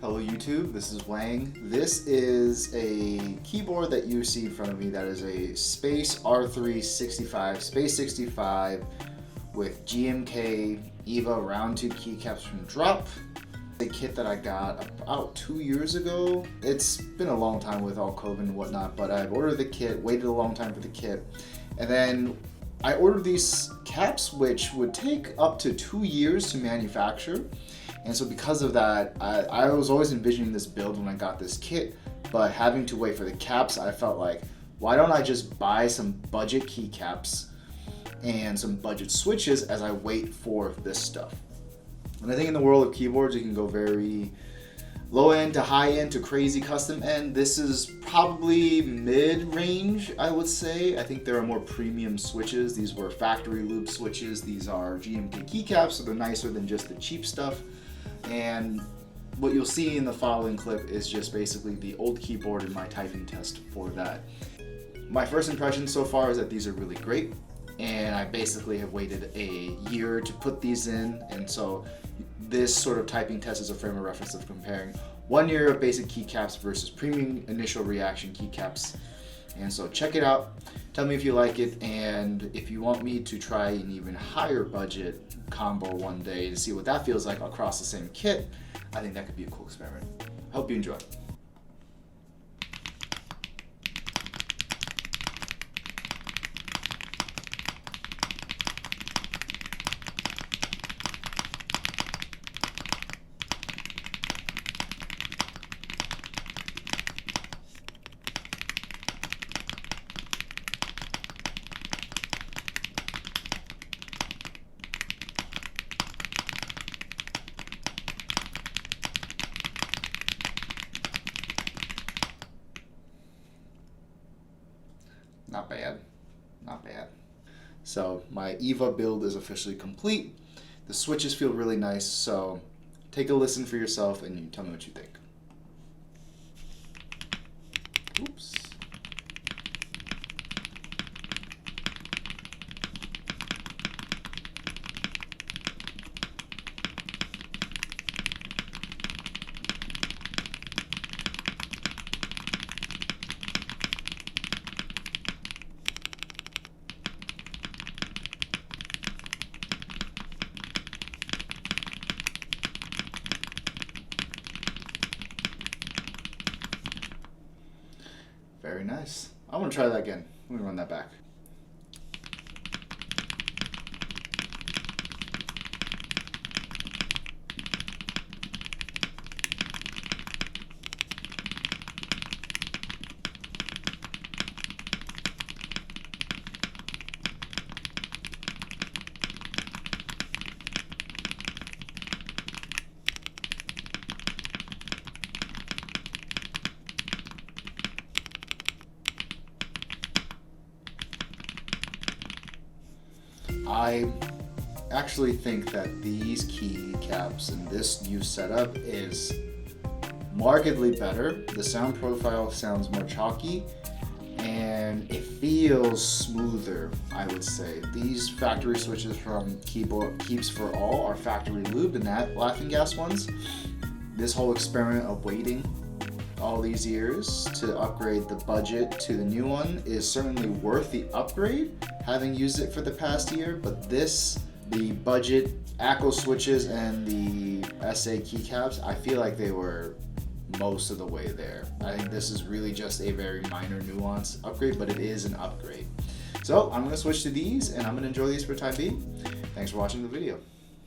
Hello YouTube, this is Wang. This is a keyboard that you see in front of me that is a Space R365, space65 with GMK EVA round tube keycaps from Drop. A kit that I got about 2 years ago. It's been a long time with all COVID and whatnot, but I've ordered the kit, waited a long time for the kit, and then I ordered these caps which would take up to 2 years to manufacture. And so because of that, I was always envisioning this build when I got this kit, but having to wait for the caps, I felt like, why don't I just buy some budget keycaps and some budget switches as I wait for this stuff. And I think in the world of keyboards, you can go very low end to high end to crazy custom end. This is probably mid-range, I would say. I think there are more premium switches. These were factory loop switches. These are GMK keycaps, so they're nicer than just the cheap stuff. And what you'll see in the following clip is just basically the old keyboard and my typing test for that. My first impression so far is that these are really great, and I basically have waited a year to put these in, and so this sort of typing test is a frame of reference of comparing 1 year of basic keycaps versus premium initial reaction keycaps. And so check it out, tell me if you like it, and if you want me to try an even higher budget combo one day to see what that feels like across the same kit, I think that could be a cool experiment. Hope you enjoy. Not bad, not bad. So my EVA build is officially complete. The switches feel really nice, so take a listen for yourself and you tell me what you think. Oops. Very nice. I want to try that again. Let me run that back. I actually think that these keycaps and this new setup is markedly better. The sound profile sounds more chalky and it feels smoother, I would say. These factory switches from Keeps for All are factory lube and that laughing gas ones. This whole experiment of waiting all these years to upgrade the budget to the new one is certainly worth the upgrade, having used it for the past year, but the budget ACO switches and the SA keycaps, I feel like they were most of the way there. I think this is really just a very minor nuance upgrade, but it is an upgrade. So I'm gonna switch to these and I'm gonna enjoy these for time being. Thanks for watching the video.